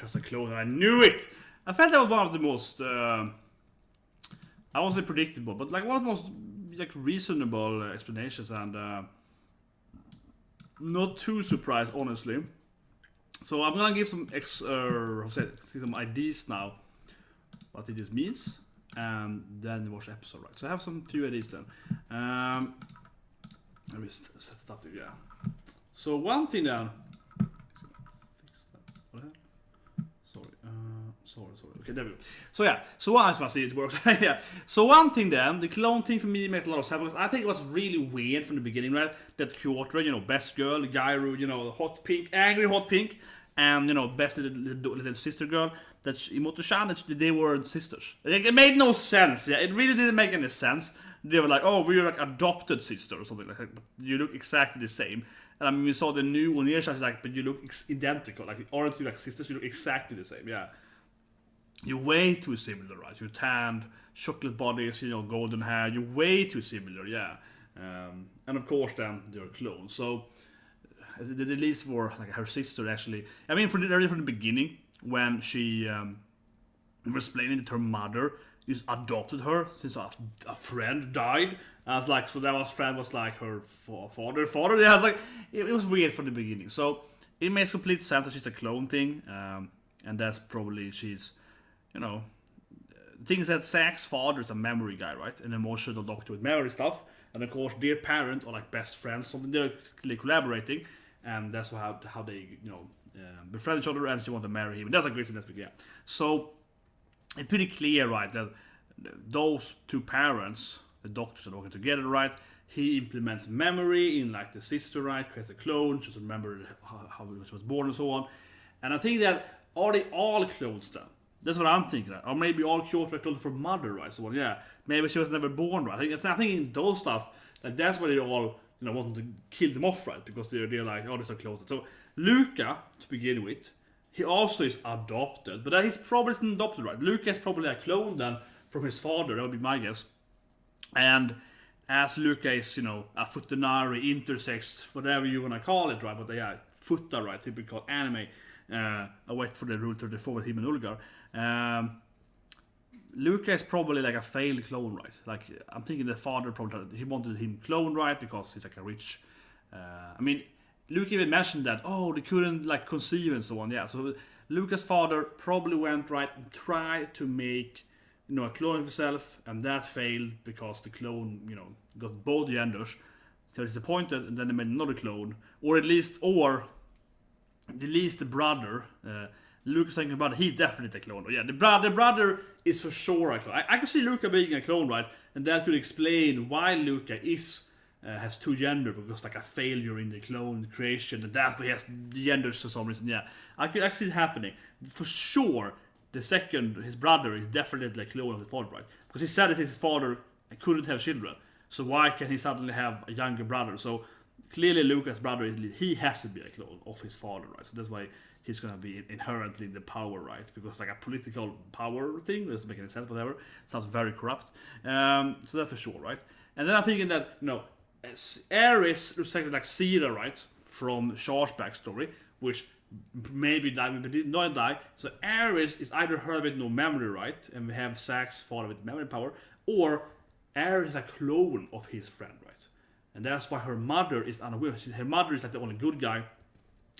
trust a clone. I knew it. I felt that was one of the most, I won't say predictable, but like one of the most like reasonable explanations, and not too surprised, honestly. So I'm gonna give some some ideas now, what it just means, and then watch the episode, right? So I have some few ideas then. Let me set it up there, yeah. So one thing then. Fix that. What happened? Sorry. Okay, there we go. So yeah, so one I see it works. Yeah. So one thing then, the clone thing for me makes a lot of sense because I think it was really weird from the beginning, right? That Kyoto, best girl, GYARU, hot pink, angry hot pink, and best little sister girl. That's Imoto-chan. They were sisters. Like, it made no sense. Yeah, it really didn't make any sense. They were like, oh, we're like adopted sisters or something like that. But you look exactly the same. And I mean, we saw the new Onisha, like, but you look identical. Like, aren't you like sisters? You look exactly the same. Yeah. You're way too similar, right? You're tanned, chocolate bodies, golden hair. You're way too similar, yeah. And of course, then they're clones. So at least for like her sister, actually. I mean, from the beginning, when she was explaining that her mother just adopted her since a friend died. I was like, so that friend was like her father. Yeah, like it was weird from the beginning. So it makes complete sense that she's a clone thing, and that's probably she's. Things that Zacks' father is a memory guy, right? An emotional doctor with memory stuff. And of course, their parents are like best friends, something they're collaborating. And that's how they, befriend each other, and she want to marry him. And that's a great thing, yeah. So, it's pretty clear, right, that those two parents, the doctors, are working together, right? He implements memory in like the sister, right? Creates a clone, just remember how she was born and so on. And I think that, are they all clones then? That's what I'm thinking. Or maybe all Kyoto are clones for mother, right? So yeah, maybe she was never born, right? I think in those stuff, that's why they all want to kill them off, right? Because they're like, oh, they're so close. So Luca, to begin with, he also is adopted, but he's probably not adopted, right? Luca is probably a clone then from his father. That would be my guess. And as Luca is, a futanari, intersex, whatever you wanna call it, right? But yeah, futa, right? Typical anime. I wait for the rule 34 with him and Ulgar. Luca is probably like a failed clone, right? Like, I'm thinking the father probably, he wanted him clone, right? Because he's like a rich... I mean, Luca even mentioned that, oh, they couldn't like conceive and so on, yeah. So Luca's father probably went, right, and tried to make, a clone of himself, and that failed because the clone, got both genders. So disappointed, and then they made another clone. Or at least the brother, Luca's thinking about it, he's definitely a clone. Yeah, the brother is for sure a clone. I can see Luca being a clone, right? And that could explain why Luca has two gender, because like a failure in the clone creation, and that's why he has genders for some reason. Yeah, I could actually see it happening. For sure, his brother is definitely a clone of the father, right? Because he said that his father couldn't have children. So why can he suddenly have a younger brother? So clearly Luca's brother, he has to be a clone of his father, right? So that's why he's gonna be inherently in the power, right? Because like a political power thing doesn't make any sense, whatever. Sounds very corrupt. So that's for sure, right? And then I'm thinking that, heir is like Seria, right? From Char's backstory, which maybe died, but did not die. So heir is either her with no memory, right? And we have Zacks' father with memory power, or heir is a clone of his friend, right? And that's why her mother is unaware. Her mother is like the only good guy.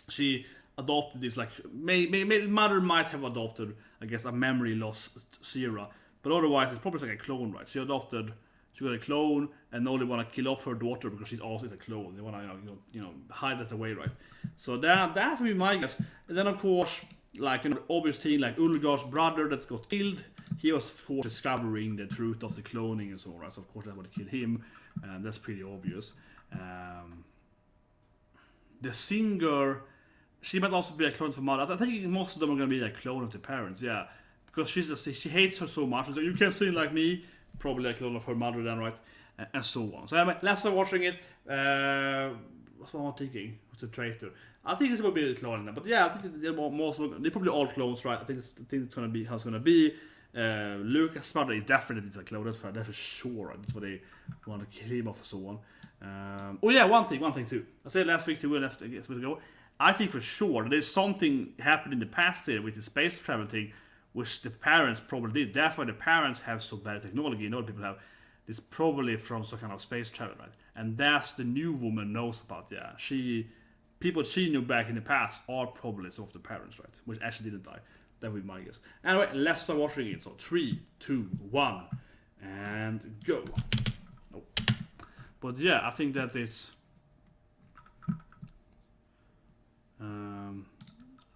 She adopted this, like, mother might have adopted, I guess, a memory loss Seria. But otherwise, it's probably like a clone, right? She got a clone, and only want to kill off her daughter because she's also a clone. They want to, hide that away, right? So that would be my guess. And then, of course, like, obvious thing, like Ulgar's brother that got killed, he was, of course, discovering the truth of the cloning and so on, right? So, of course, that would kill him. And that's pretty obvious. The singer, she might also be a clone for mother. I think most of them are going to be a clone of the parents, yeah. Because she hates her so much. So you can't sing like me. Probably a clone of her mother then, right? And so on. So anyway, let's start watching it. What's what I'm thinking? What's the traitor? I think it's going to be a clone then. But yeah, I think they're probably all clones, right? I think it's going to be how it's going to be. Luca's mother is definitely a clone, that's for sure. Right? That's what they want to kill him off and so on. Oh yeah, one thing too. I said last week too, last week ago. I think for sure there's something happened in the past here with the space travel thing, which the parents probably did. That's why the parents have so bad technology and other people have. It's probably from some kind of space travel, right? And that's the new woman knows about. Yeah, people she knew back in the past are probably some of the parents, right? Which actually didn't die. That would be my guess. Anyway, let's start watching it. So 3, 2, 1, and go. Oh. But yeah, I think that it's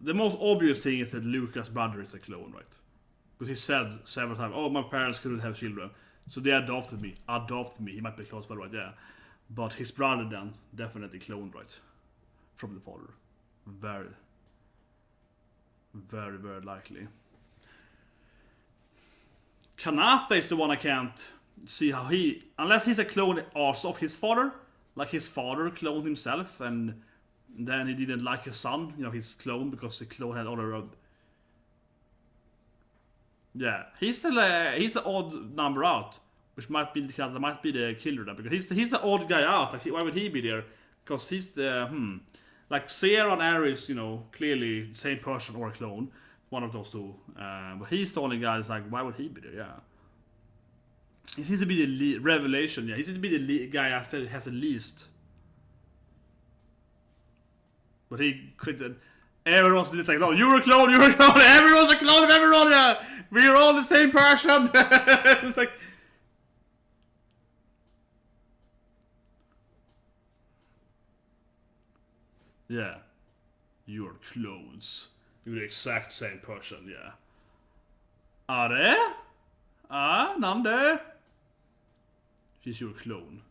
the most obvious thing is that Luca's brother is a clone, right? Because he said several times, "Oh, my parents couldn't have children, so they adopted me. He might be close, but right, yeah. But his brother then definitely cloned, right, from the father. Very, very, very likely. Kanata is the one I can't see how he, unless he's a clone also of his father, like his father cloned himself, and then he didn't like his son, his clone, because the clone had other. Yeah, he's the odd number out, which might be the killer then, because he's the odd guy out. Like, why would he be there? Because he's the like Seria and heir is clearly the same person or a clone, one of those two. But he's the only guy that's like, why would he be there? Yeah, he seems to be the revelation. Yeah, he seems to be the guy that has the least. But he created. Everyone's like, no, you're a clone, everyone's a clone of everyone, yeah! We're all the same person! It's like. Yeah. You're clones. You're the exact same person, yeah. Are they? Nande? She's your clone.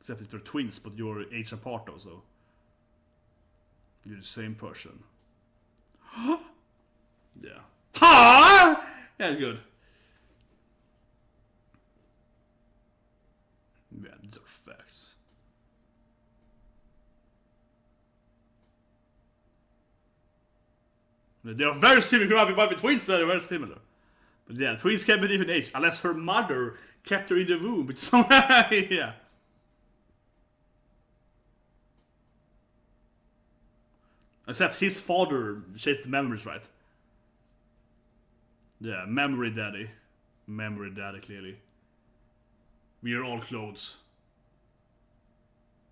Except that they're twins, but you're age apart though, so. You're the same person. Yeah. Ha! Yeah, it's good. Yeah, these are facts. They are very similar. Might be twins, they're very similar. But yeah, twins can be different age, unless her mother kept her in the womb. It's yeah. Except his father chased the memories, right? Yeah, memory daddy. Memory daddy, clearly. We are all clones.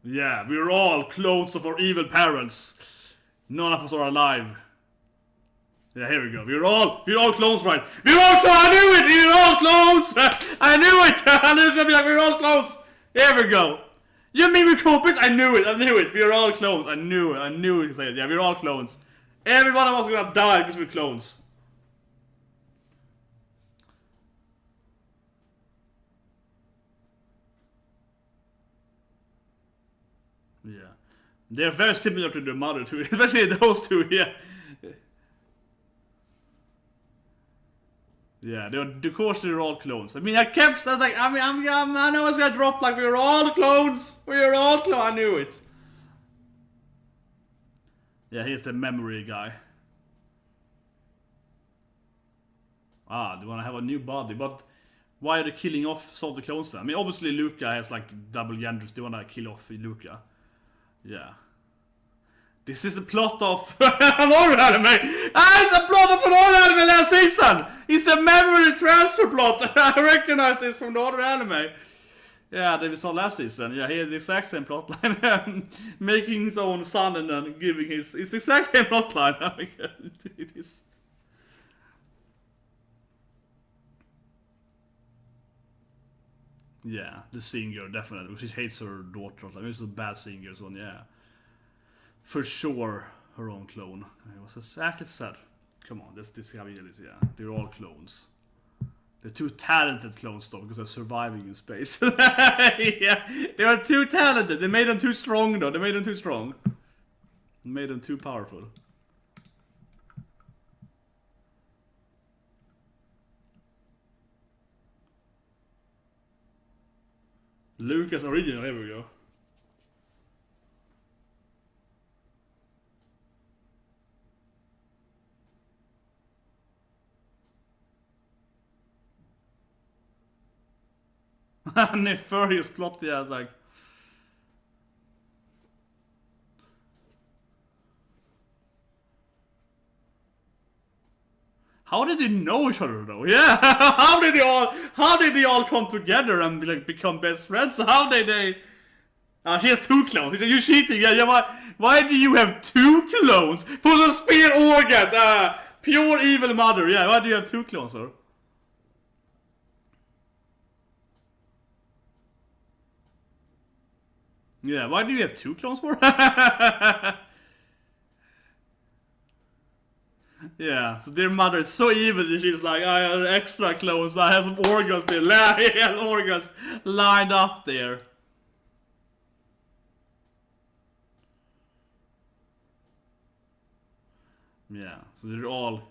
Yeah, we are all clones of our evil parents. None of us are alive. Yeah, here we go. We're all clones, right? We're all clones! I knew it! We're all clones! I knew it! I knew it was gonna be like, we're all clones! Here we go. You mean we're copies? I knew it. We're all clones. I knew it. Yeah, we're all clones. Every one of us is gonna die because we're clones. Yeah. They're very similar to their mother too, especially those two, yeah. Yeah, of course they're all clones. I mean, I was like, I know it's gonna drop like we're all clones. We're all clones. I knew it. Yeah, he's the memory guy. They wanna have a new body, but why are they killing off some of the clones then? I mean, obviously Luca has like double genders. They wanna kill off Luca. Yeah. This is the plot of another anime. It's the plot of another anime last season. It's the memory transfer plot. I recognize this from the other anime. Yeah, that we saw last season. Yeah, he had the exact same plotline. Making his own son and then giving his. It's the exact same plotline. It is. Yeah, the singer definitely, because she hates her daughter. Like, it's a bad singer, so yeah. For sure, her own clone. It was exactly said. Come on, this how it is, yeah. They're all clones. They're too talented clones though, because they're surviving in space. Yeah, they are too talented. They made them too strong though. They made them too strong. They made them too powerful. Lucas original, here we go. Nefarious plot, yeah, it's like. How did they know each other though? Yeah, how did they all come together and like become best friends? How did they? She has 2 clones. You're cheating. Yeah. Why do you have 2 clones for the spear organs? Pure evil mother. Yeah. Why do you have 2 clones, sir? Yeah. Why do you have 2 clones for? Yeah, so their mother is so evil that she's like, I have extra clones, I have some organs there. Yeah, organs lined up there. Yeah, so they're all...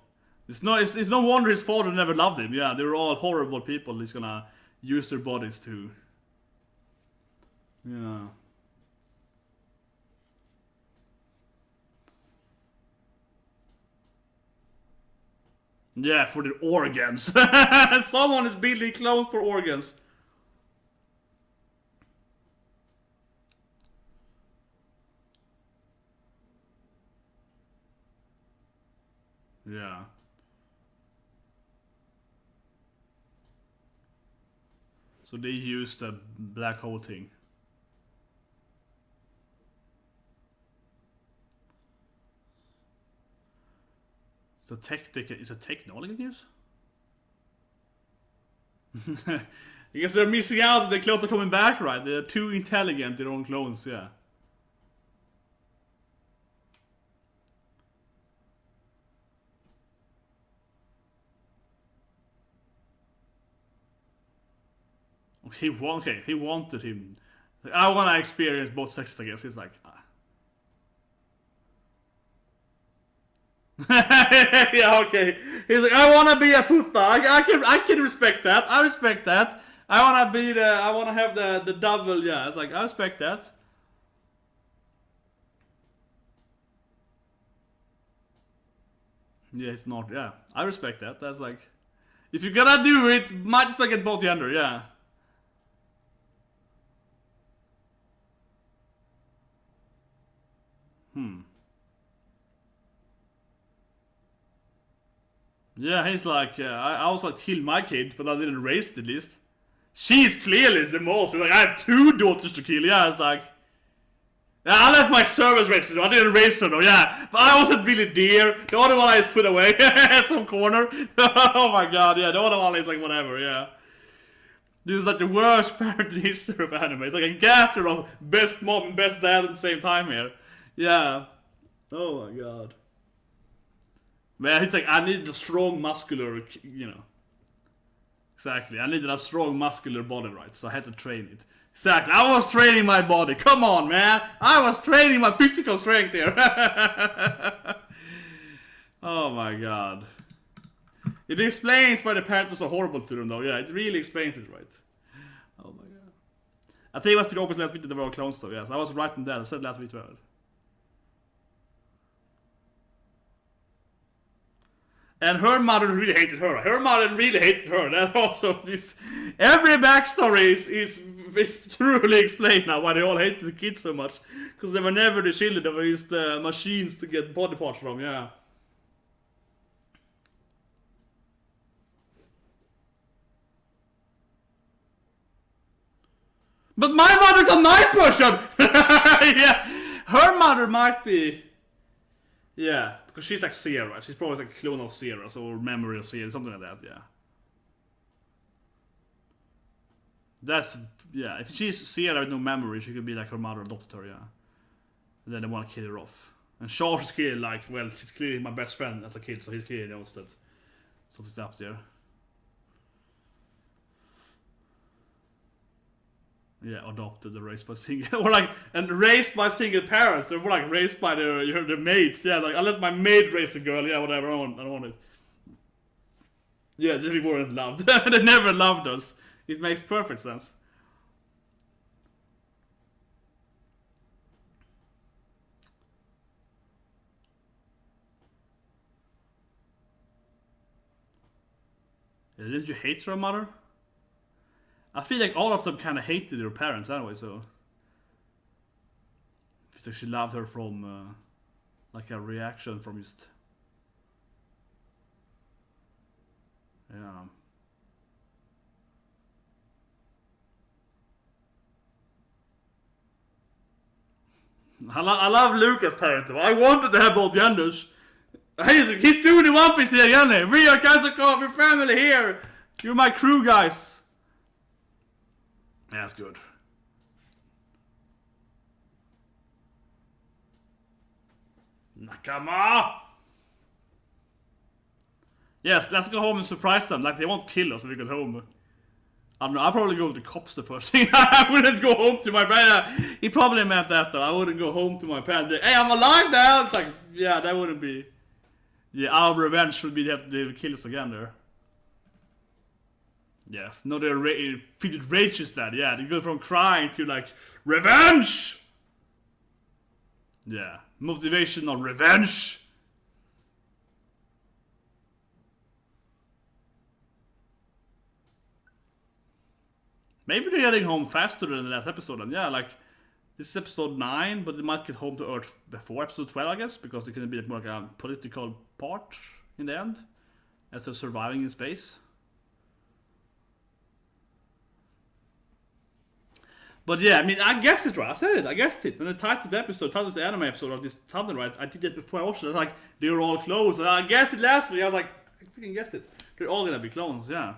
It's no wonder his father never loved him. Yeah, they're all horrible people he's gonna use their bodies to. Yeah. Yeah, for the organs. Someone is building clones for organs. Yeah. So they used the black hole thing. So it's a technology use? I guess they're missing out. The clones are coming back, right? They're too intelligent, their own clones, yeah. He wanted him. I want to experience both sexes, I guess. He's like... Yeah, okay. He's like, I want to be a futa. I can respect that. I respect that. I want to have the double, yeah. It's like, I respect that. Yeah, it's not, yeah. I respect that. That's like... If you're gonna do it, might just like get both gender, yeah. Yeah, he's like, I was like, kill my kid, but I didn't raise it at least. She's clearly the most. Like, I have 2 daughters to kill. Yeah, it's like, yeah, I let my servants raise her. I didn't raise her though. Yeah, but I wasn't really dear. The other one I just put away at some corner. Oh my god, yeah. The other one is like whatever. Yeah. This is like the worst parent in history of anime. It's like a gather of best mom and best dad at the same time here. Yeah. Oh my god. Man, it's like, I need a strong muscular, you know. Exactly, I needed a strong muscular body, right? So I had to train it. Exactly, I was training my body. Come on, man. I was training my physical strength here. Oh my god. It explains why the parents are so horrible to them, though. Yeah, it really explains it, right? Oh my god. I think it must be the opposite last week that they were all clones, though. Yes, I was right in that. I said last week, well. And her mother really hated her. Her mother really hated her. That also this every backstory is truly explained now why they all hated the kids so much. Because they were never the children, they were just the machines to get body parts from, yeah. But my mother's a nice person! Yeah. Her mother might be. Yeah, because she's like Seria. She's probably like a clone of Seria, or memory of Seria, something like that, yeah. That's, yeah, if she's Seria with no memory, she could be like her mother adopted her, yeah. And then they want to kill her off. And Charles is clearly like, well, she's clearly my best friend as a kid, so he clearly knows that something's up there. Yeah, adopted or raised by single, or like, and raised by single parents. They were like raised by their mates. Yeah, like I let my maid raise a girl. Yeah, whatever. I don't want it. Yeah, they weren't loved. They never loved us. It makes perfect sense. Yeah, didn't you hate your mother? I feel like all of them kind of hated their parents anyway, so... It's like she loved her from, like a reaction from just... Yeah. I love Luca's Parental. I wanted to have both genders. He's doing the One Piece here again. We are Kazakov, your family here. You're my crew, guys. That's good. Nakama! Yes, let's go home and surprise them. Like, they won't kill us if we get home. I don't know, I'll probably go to the cops the first thing. I wouldn't go home to my parents. He probably meant that though. I wouldn't go home to my parents. Hey, I'm alive now! It's like, yeah, that wouldn't be... Yeah, our revenge would be that they would kill us again there. Yes, no, they're rages that. Yeah, they go from crying to like, revenge! Yeah, motivation on revenge. Maybe they're getting home faster than the last episode, and yeah, like, this is episode 9, but they might get home to Earth before episode 12, I guess, because they're gonna be more like a political part in the end, as they're surviving in space. But yeah, I mean, I guessed it right. I said it. I guessed it. When I titled the episode, titled the anime episode of this thumbnail, right? I did that before I watched it. I was like, they were all clones. And I guessed it last week. I was like, I freaking guessed it. They're all gonna be clones, yeah.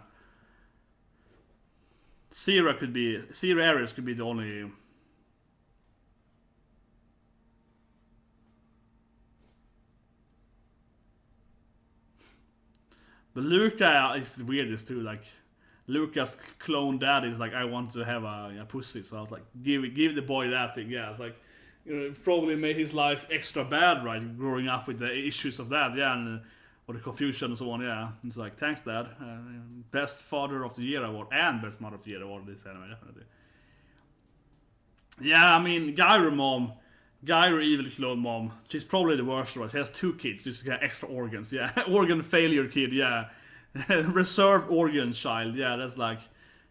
Seria Ares could be the only... But Luca is the weirdest too, like... Luca's clone dad is like, I want to have a pussy, so I was like, give the boy that thing, yeah. It's like, you know, it probably made his life extra bad, right? Growing up with the issues of that, yeah, and or the confusion and so on, yeah. It's like, thanks, Dad. Best Father of the Year award and Best Mother of the Year award this anime, definitely. Yeah, I mean, Gyru evil clone mom. She's probably the worst, right? She has 2 kids, just got extra organs, yeah. Organ failure kid, yeah. Reserved organ child, yeah, that's like,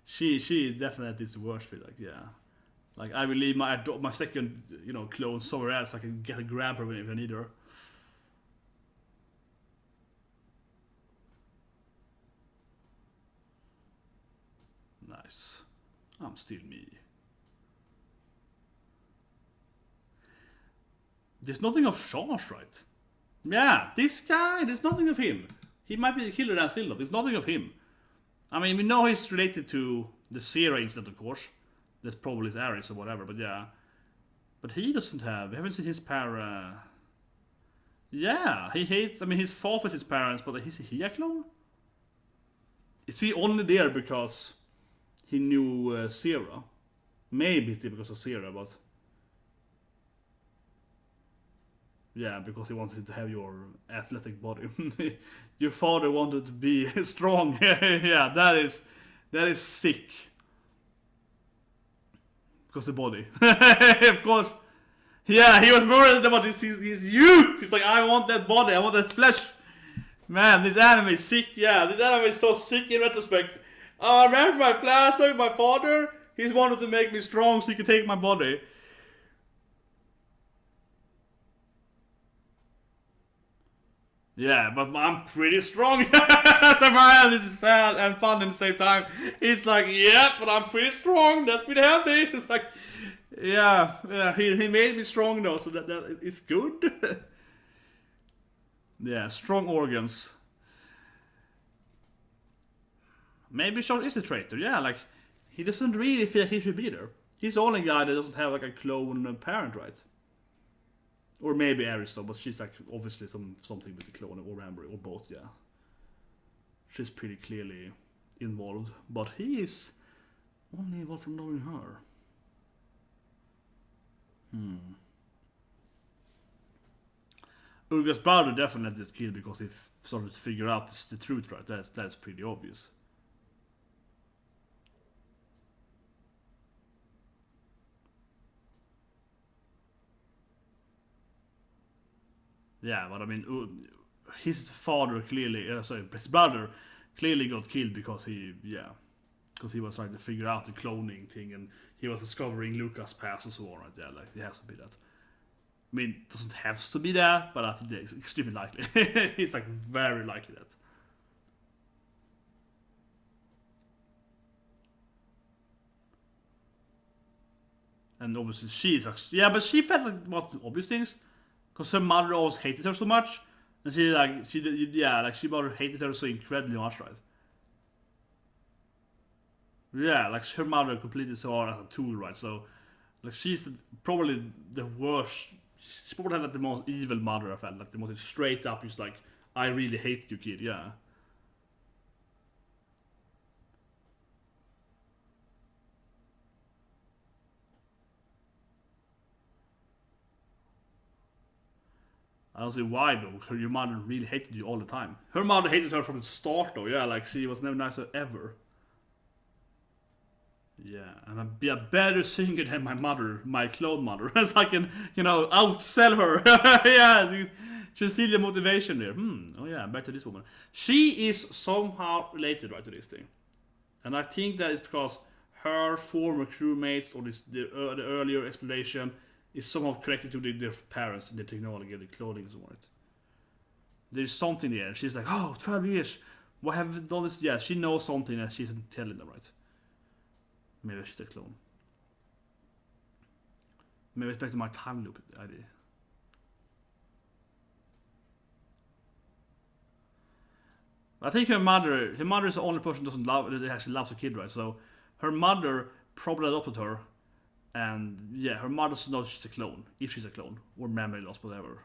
she definitely is the worst for it, like, yeah. Like, I will leave my second, you know, clone somewhere else so I can get a grab her if I need her. Nice. I'm still me. There's nothing of Charge, right? Yeah, this guy, there's nothing of him. He might be the killer and still not. There's nothing of him. I mean, we know he's related to the Seria incident, of course. That's probably his Ares or whatever, but yeah. But he doesn't have... We haven't seen his Yeah, he hates... I mean, he's fought with his parents, but is he a clone? Is he only there because he knew Seria? Maybe it's there because of Seria, but... Yeah, because he wanted to have your athletic body. Your father wanted to be strong. Yeah, that is sick. Because the body. Of course. Yeah, he was worried about his youth. He's like, I want that body, I want that flesh. Man, this anime is sick. Yeah, this anime is so sick in retrospect. I remember my flashback with my father. He's wanted to make me strong so he could take my body. Yeah, but I'm pretty strong. This is sad and fun at the same time. He's like, yeah, but I'm pretty strong. That's pretty healthy. It's like, yeah. He made me strong though, so that is good. Yeah, strong organs. Maybe Sean is a traitor. Yeah, like he doesn't really feel like he should be there. He's the only guy that doesn't have like a clone parent, right? Or maybe Aristo, but she's like obviously something with the clone or memory or both, yeah. She's pretty clearly involved, but he is only involved from knowing her. Ulgar's brother definitely is killed because he started to figure out the truth, right? That's pretty obvious. Yeah, but I mean, his father clearly, his brother clearly got killed because because he was trying to figure out the cloning thing and he was discovering Luca's past and so on, right? Yeah, like it has to be that. I mean, it doesn't have to be that, but I think it's extremely likely. It's like very likely that. And obviously she's like, yeah, but she felt like what obvious things, because her mother always hated her so much, and she mother hated her so incredibly much, right? Yeah, like her mother completely saw her as a tool, right? So, like she's probably the worst. She probably had like the most evil mother I felt, like the most straight up, just like, I really hate you, kid. Yeah. I don't see why, but your mother really hated you all the time. Her mother hated her from the start, though. Yeah, like she was never nicer ever. Yeah, and I'd be a better singer than my mother, my clone mother, so I can, outsell her. Yeah, just feel the motivation there. Oh yeah, back to this woman. She is somehow related, right, to this thing, and I think that is because her former crewmates, or the earlier exploration, is somehow connected to their parents and the technology, the clothing, and so on. There's something there. She's like, oh, 12 years. Why have you done this? Yeah, she knows something that she's telling them, right? Maybe she's a clone. Maybe it's back to my time loop idea. I think her mother is the only person that actually loves her kid, right? So her mother probably adopted her, and yeah, her mother's not just a clone, if she's a clone, or memory loss, whatever.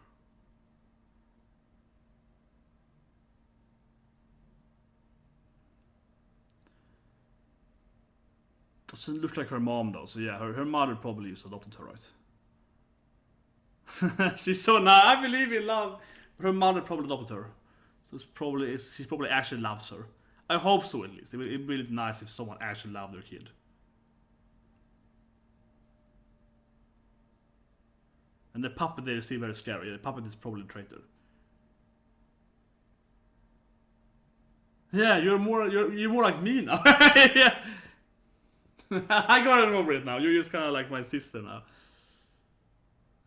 Doesn't look like her mom though, so yeah, her mother probably just adopted her, right? She's so nice. I believe in love, but her mother probably adopted her, so she probably actually loves her. I hope so, at least. It'd be really nice if someone actually loved their kid. And the puppet there is still very scary. The puppet is probably a traitor. Yeah, you're more like me now. Yeah. I got over it now. You're just kind of like my sister now.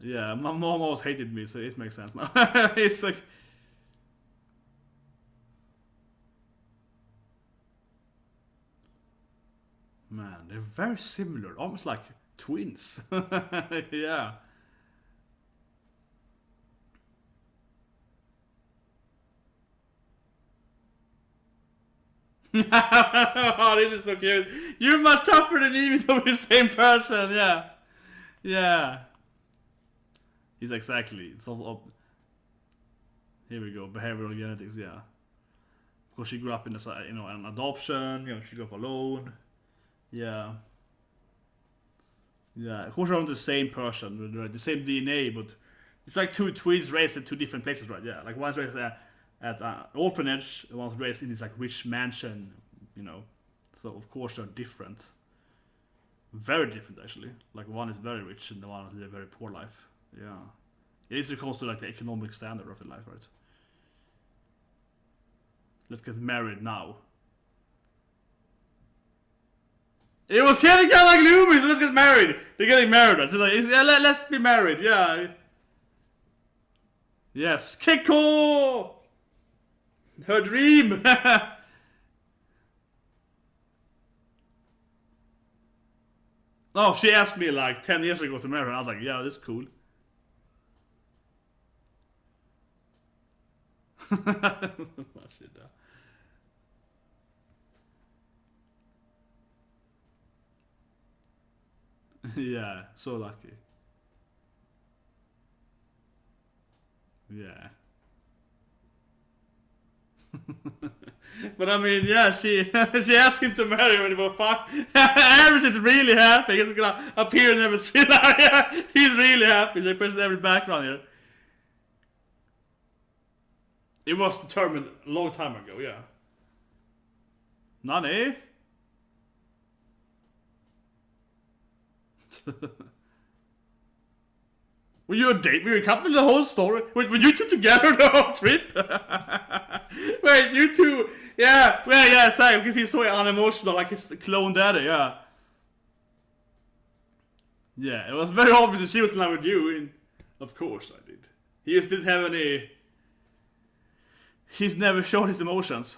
Yeah, my mom always hated me, so it makes sense now. It's like, man, they're very similar, almost like twins. Yeah. Oh, this is so cute. You're much tougher than me, even though we're the same person. Yeah. Yeah. He's exactly. It's also. Here we go. Behavioral genetics. Yeah. Because she grew up in an adoption. She grew up alone. Yeah. Yeah. Of course, they're not the same person. They're the same DNA, but it's like two twins raised in two different places, right? Yeah. Like one's raised at an orphanage, one's raised in this like rich mansion. So of course they're different. Very different, actually. Like one is very rich and the one has a very poor life. Yeah. It is comes to like the economic standard of the life, right? Let's get married now. It was kind of like Loomis, so let's get married. They're getting married, right? So like, yeah, let's be married, yeah. Yes, Kiko! Her dream! Oh, she asked me like 10 years ago to marry her. I was like, yeah, that's cool. Yeah, so lucky. Yeah. But I mean, yeah, she she asked him to marry her when he was 5. Aris is really happy. He's gonna appear in every screen. Yeah, he's really happy. They press every background here. It was determined a long time ago, yeah. Nani? Were you a date? Were you a couple the whole story? Were you two together the whole trip? Wait, you two? Yeah, same. Because he's so unemotional, like his clone daddy. Yeah. Yeah, it was very obvious that she was in love with you, and of course I did. He just didn't have any. He's never showed his emotions.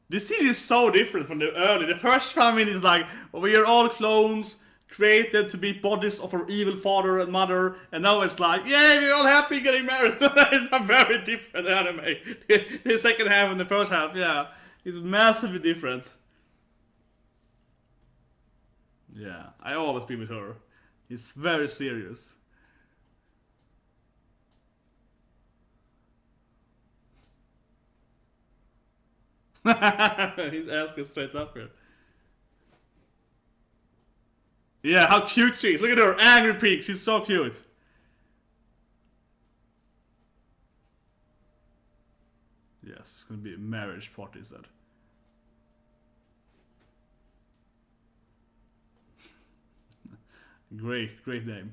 This scene is so different from the early. The first famine is like, we are all clones, created to be bodies of our evil father and mother, and now it's like, yeah, we're all happy getting married. It's a very different anime. The second half and the first half, yeah, it's massively different. Yeah, I always be with her. It's very serious. He's asking straight up here. Yeah, how cute she is. Look at her angry peak. She's so cute. Yes, it's gonna be a marriage party instead. Great name.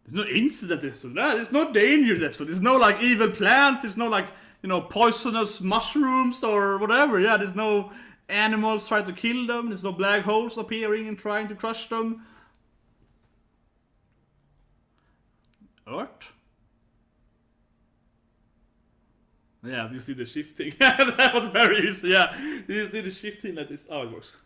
There's no incident episode. There's no dangerous episode. There's no like evil plants. There's no like, you know, poisonous mushrooms or whatever. Yeah, there's no animals trying to kill them. There's no black holes appearing and trying to crush them. Earth? Yeah, you see the shifting. That was very easy. Yeah, you see the shifting like this. Oh, it works.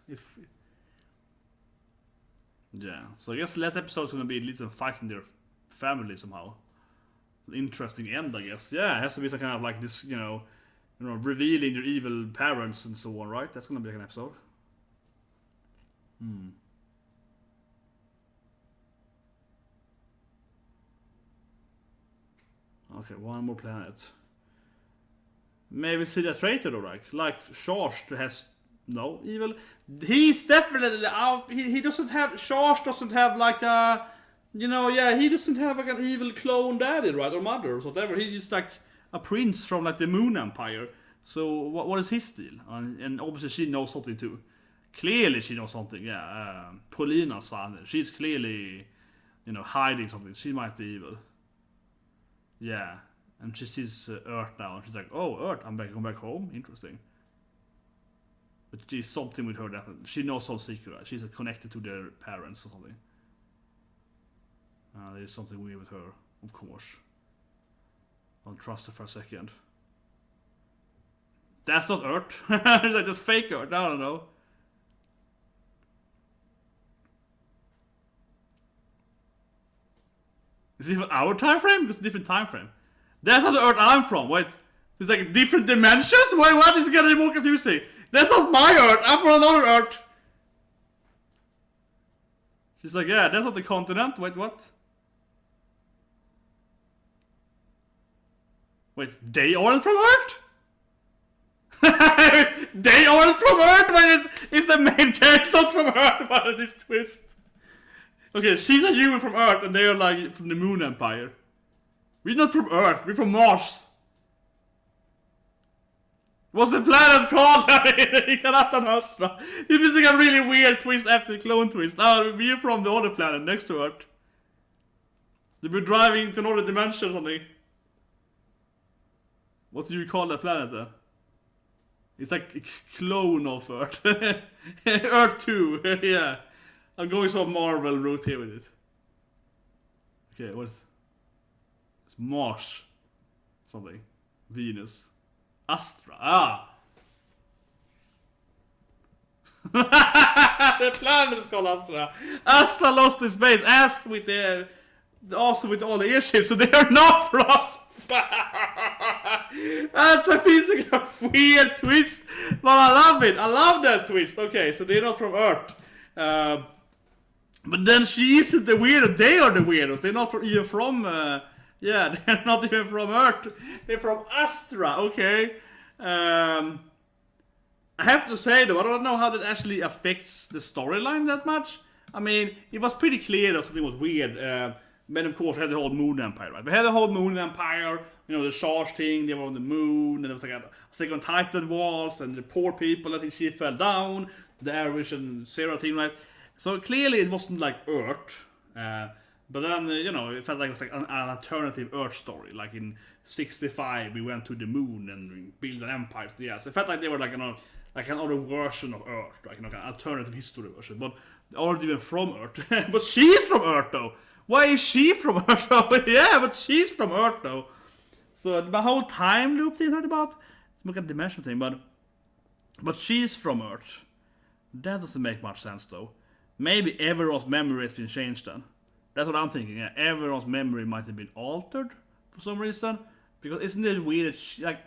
Yeah, so I guess the last episode is gonna be Little fighting their family somehow. An interesting end, I guess. Yeah, it has to be some kind of like this, you know, revealing their evil parents and so on, right? That's gonna be like an episode. Okay, one more planet. Maybe Seria traitor though, like Charge has no evil. He's definitely out. He doesn't have, Charge doesn't have like a, you know, yeah, he doesn't have like an evil clone daddy, right, or mother or whatever. He's just like a prince from like the Moon Empire. So what is his deal? And obviously she knows something too. Clearly she knows something. Yeah, Paulina's son. She's clearly, you know, hiding something. She might be evil. Yeah, and she sees Earth now, and she's like, "Oh, Earth, I'm going back home. Interesting." But there's something with her that she knows some secret. Right? She's connected to their parents or something. There's something weird with her, of course. Don't trust her for a second. That's not Earth. It's like this fake Earth. I don't know. Is it even our time frame? Because it's a different time frame. That's not the Earth I'm from. Wait, it's like different dimensions. Wait, what is getting more confusing? That's not my Earth. I'm from another Earth. She's like, yeah, that's not the continent. Wait, what? Wait, they aren't from Earth? They aren't from Earth? But it's the main character not from Earth. What is this twist? Okay, she's a human from Earth, and they are like from the Moon Empire. We're not from Earth, we're from Mars. What's the planet called? Astra. This is like a really weird twist after the clone twist. Oh, we're from the other planet next to Earth. They were driving to another dimension or something. What do you call that planet then? It's like a clone of Earth. Earth 2, yeah. I'm going some Marvel route here with it. Okay, what is... It's Mars. Something. Venus. Astra. Ah! The planet is called Astra. Astra lost in space. As with the... Also with all the airships, so they are not from us. That's a physical weird twist. But I love it. I love that twist. Okay, so they're not from Earth. But then she isn't the weirdo. They are the weirdos. They're not even from... yeah, they're not even from Earth. They're from Astra. Okay. I have to say though, I don't know how that actually affects the storyline that much. I mean, it was pretty clear that something was weird. But of course, we had the whole Moon Empire, right? We had the whole Moon Empire, you know, the Charge thing, they were on the moon, and there was like a thing on Titan walls, and the poor people, I think she fell down, the Irish and Seria team, right? So clearly it wasn't like Earth, but then, you know, it felt like it was like an alternative Earth story. Like in 65, we went to the moon and built an empire. Yeah, so it felt like they were like, you know, like another version of Earth, like, you know, an alternative history version. But they aren't even from Earth. But she's from Earth, though. Why is she from Earth, though? Yeah, but she's from Earth, though. So the whole time loop thing is about look at the dimension thing, but she's from Earth. That doesn't make much sense though. Maybe everyone's memory has been changed then. That's what I'm thinking. Yeah, everyone's memory might have been altered for some reason. Because isn't it weird that like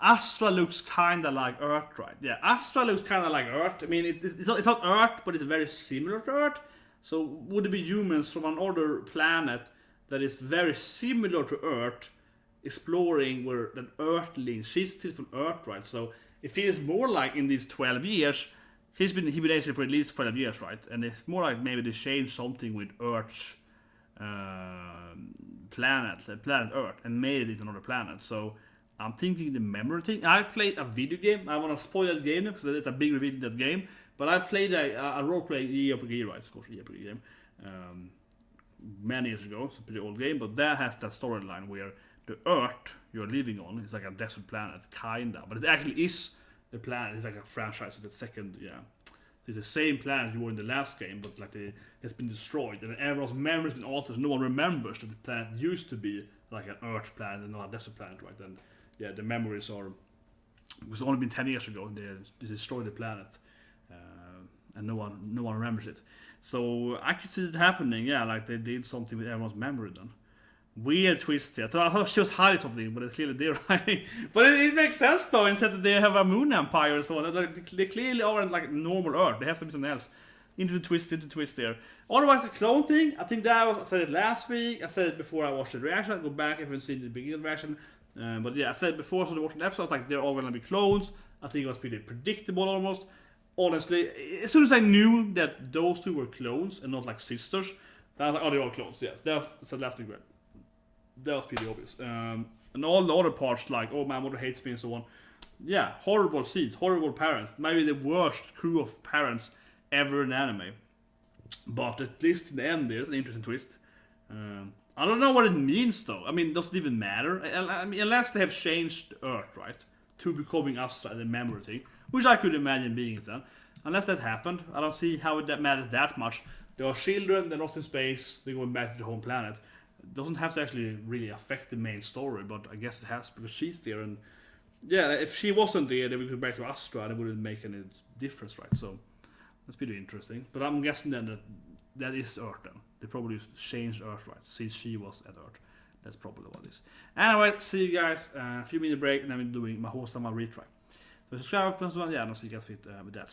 Astra looks kinda like Earth, right? Yeah, Astra looks kinda like Earth. I mean it's not Earth, but it's very similar to Earth. So would it be humans from another planet that is very similar to Earth, exploring where an Earthling, she's still from Earth, right? So it feels more like in these 12 years, he's been hibernating for at least 12 years, right? And it's more like maybe they changed something with Earth's planet Earth, and made it into another planet. So I'm thinking the memory thing. I played a video game. I want to spoil that game because it's a big reveal in that game. But I played a role-playing JRPG, right? Of course, JRPG game. Many years ago, it's a pretty old game, but that has that storyline where the Earth you're living on is like a desert planet, kinda, but it actually is the planet. It's like a franchise. It's the second, yeah. It's the same planet you were in the last game, but like it's been destroyed, and everyone's memories been altered. So no one remembers that the planet used to be like an Earth planet and not a desert planet, right? And yeah, the memories are. It's only been 10 years ago. They destroyed the planet, and no one remembers it. So I could see it happening. Yeah, like they did something with everyone's memory then. Weird twist here. I thought she was hiding something, but it's clearly they're hiding. But it makes sense though, instead that they have a moon empire and so on. They clearly aren't like normal Earth. They have to be something else. Into the twist there. Otherwise, the clone thing, I think that was, I said it last week. I said it before I watched the reaction. I'll go back if you haven't seen the beginning of the reaction. But yeah, I said it before, so watching the episode, like they're all gonna be clones. I think it was pretty predictable almost. Honestly, as soon as I knew that those two were clones and not like sisters, I was like, oh, they're all clones. Yes, that said last week. That was pretty obvious. And all the other parts, like, oh, my mother hates me and so on. Yeah, horrible scenes, horrible parents. Maybe the worst crew of parents ever in anime. But at least in the end, there's an interesting twist. I don't know what it means, though. I mean, does it even matter? I mean, unless they have changed Earth, right? To becoming Astra and the memory thing. Which I could imagine being it then. Unless that happened, I don't see how that matters that much. There are children, they're lost in space, they're going back to their home planet. It doesn't have to actually really affect the main story, but I guess it has because she's there. And yeah, if she wasn't there, then we could go back to Astra and it wouldn't make any difference, right? So that's pretty interesting. But I'm guessing then that is Earth then. They probably changed Earth, right? Since she was at Earth. That's probably what it is. Anyway, see you guys. A few minute break, and then we're doing my host and my retry. So subscribe, plus one, yeah, and I'll see you guys with that.